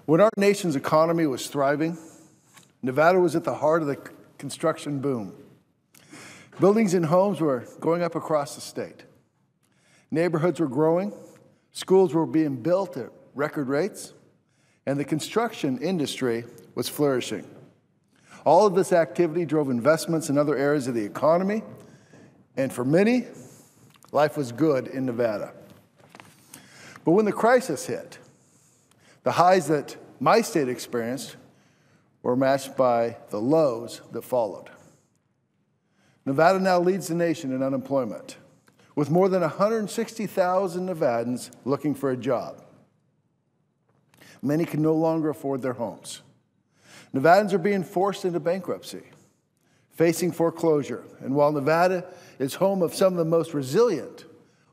When our nation's economy was thriving, Nevada was at the heart of the construction boom. Buildings and homes were going up across the state. Neighborhoods were growing, schools were being built at record rates, and the construction industry was flourishing. All of this activity drove investments in other areas of the economy, and for many, life was good in Nevada. But when the crisis hit, the highs that my state experienced were matched by the lows that followed. Nevada now leads the nation in unemployment, with more than 160,000 Nevadans looking for a job. Many can no longer afford their homes. Nevadans are being forced into bankruptcy, facing foreclosure. And while Nevada is home of some of the most resilient,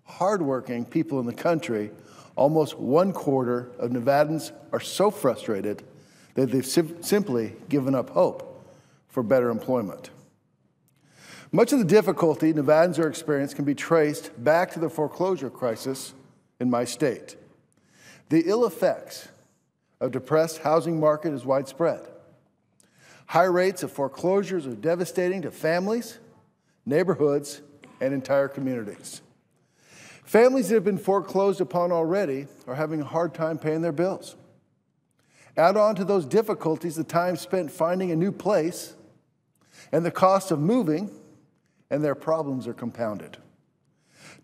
hardworking people in the country, almost 1/4 of Nevadans are so frustrated that they've simply given up hope for better employment. Much of the difficulty Nevadans are experiencing can be traced back to the foreclosure crisis in my state. The ill effects of depressed housing market is widespread. High rates of foreclosures are devastating to families, neighborhoods, and entire communities. Families that have been foreclosed upon already are having a hard time paying their bills. Add on to those difficulties the time spent finding a new place and the cost of moving, and their problems are compounded.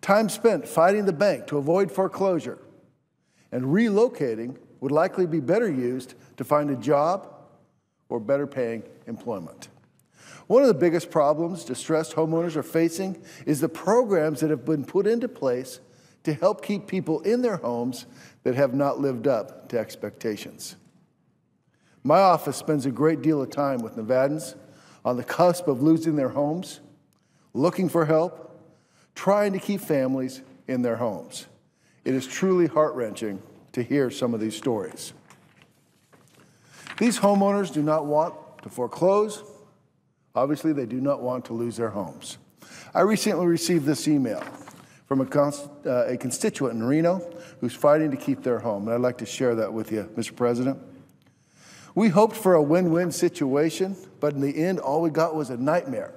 Time spent fighting the bank to avoid foreclosure and relocating would likely be better used to find a job or better paying employment. One of the biggest problems distressed homeowners are facing is the programs that have been put into place to help keep people in their homes that have not lived up to expectations. My office spends a great deal of time with Nevadans on the cusp of losing their homes, looking for help, trying to keep families in their homes. It is truly heart-wrenching to hear some of these stories. These homeowners do not want to foreclose. Obviously, they do not want to lose their homes. I recently received this email from a constituent in Reno who's fighting to keep their home, and I'd like to share that with you, Mr. President. We hoped for a win-win situation, but in the end, all we got was a nightmare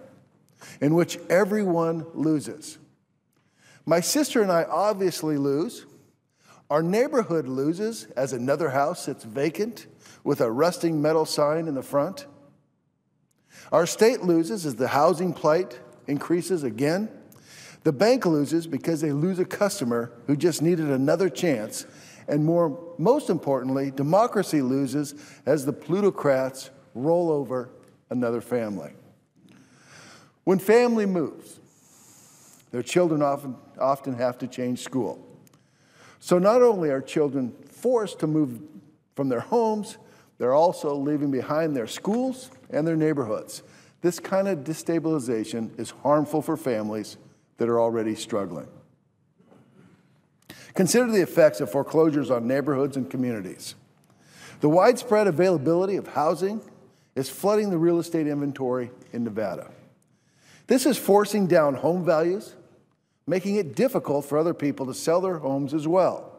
in which everyone loses. My sister and I obviously lose. Our neighborhood loses as another house sits vacant with a rusting metal sign in the front. Our state loses as the housing plight increases again. The bank loses because they lose a customer who just needed another chance. And most importantly, democracy loses as the plutocrats roll over another family. When family moves, their children often have to change school. So not only are children forced to move from their homes, they're also leaving behind their schools and their neighborhoods. This kind of destabilization is harmful for families that are already struggling. Consider the effects of foreclosures on neighborhoods and communities. The widespread availability of housing is flooding the real estate inventory in Nevada. This is forcing down home values, making it difficult for other people to sell their homes as well.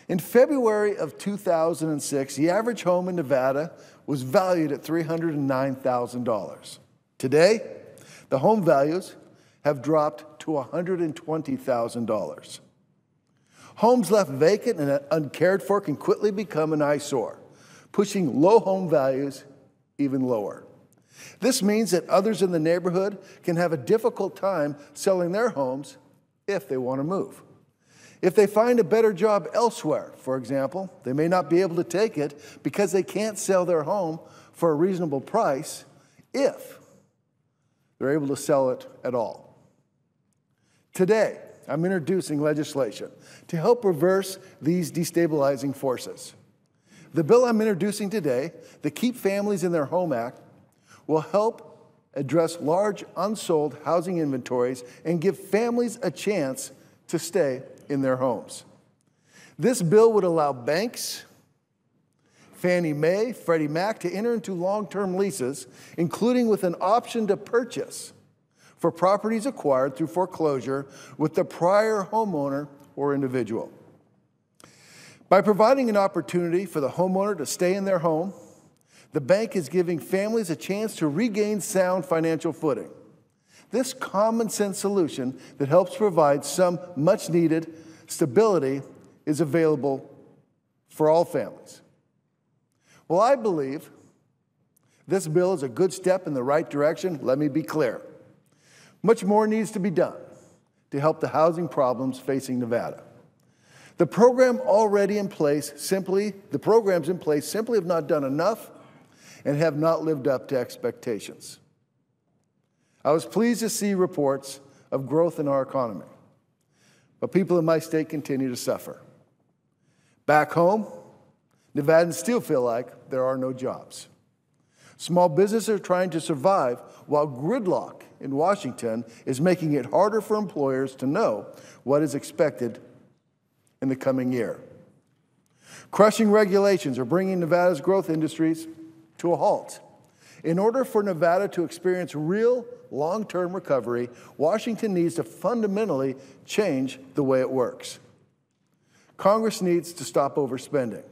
In February of 2006, the average home in Nevada was valued at $309,000. Today, the home values have dropped to $120,000. Homes left vacant and uncared for can quickly become an eyesore, pushing low home values even lower. This means that others in the neighborhood can have a difficult time selling their homes if they want to move. If they find a better job elsewhere, for example, they may not be able to take it because they can't sell their home for a reasonable price if they're able to sell it at all. Today, I'm introducing legislation to help reverse these destabilizing forces. The bill I'm introducing today, the Keep Families in Their Home Act, will help address large unsold housing inventories and give families a chance to stay in their homes. This bill would allow banks, Fannie Mae, Freddie Mac to enter into long-term leases, including with an option to purchase for properties acquired through foreclosure with the prior homeowner or individual. By providing an opportunity for the homeowner to stay in their home, the bank is giving families a chance to regain sound financial footing. This common sense solution that helps provide some much needed stability is available for all families. Well, I believe this bill is a good step in the right direction. Let me be clear. Much more needs to be done to help the housing problems facing Nevada. The programs in place simply have not done enough and have not lived up to expectations. I was pleased to see reports of growth in our economy, but people in my state continue to suffer. Back home, Nevadans still feel like there are no jobs. Small businesses are trying to survive while gridlock in Washington is making it harder for employers to know what is expected in the coming year. Crushing regulations are bringing Nevada's growth industries to a halt. In order for Nevada to experience real long-term recovery, Washington needs to fundamentally change the way it works. Congress needs to stop overspending.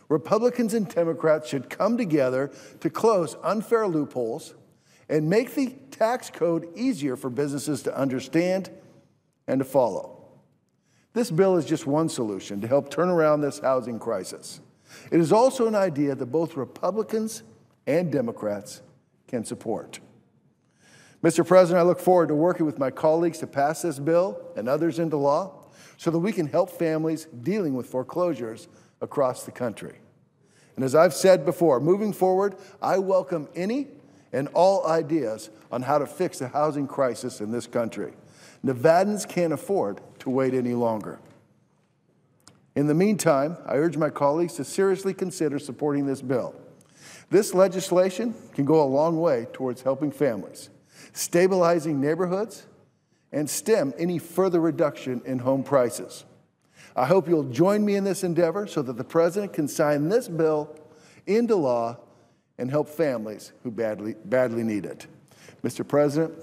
Republicans and Democrats should come together to close unfair loopholes and make the tax code easier for businesses to understand and to follow. This bill is just one solution to help turn around this housing crisis. It is also an idea that both Republicans and Democrats can support. Mr. President, I look forward to working with my colleagues to pass this bill and others into law so that we can help families dealing with foreclosures across the country. And as I've said before, moving forward, I welcome any and all ideas on how to fix the housing crisis in this country. Nevadans can't afford to wait any longer. In the meantime, I urge my colleagues to seriously consider supporting this bill. This legislation can go a long way towards helping families, stabilizing neighborhoods, and stem any further reduction in home prices. I hope you'll join me in this endeavor so that the President can sign this bill into law and help families who badly need it. Mr. President,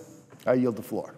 I yield the floor.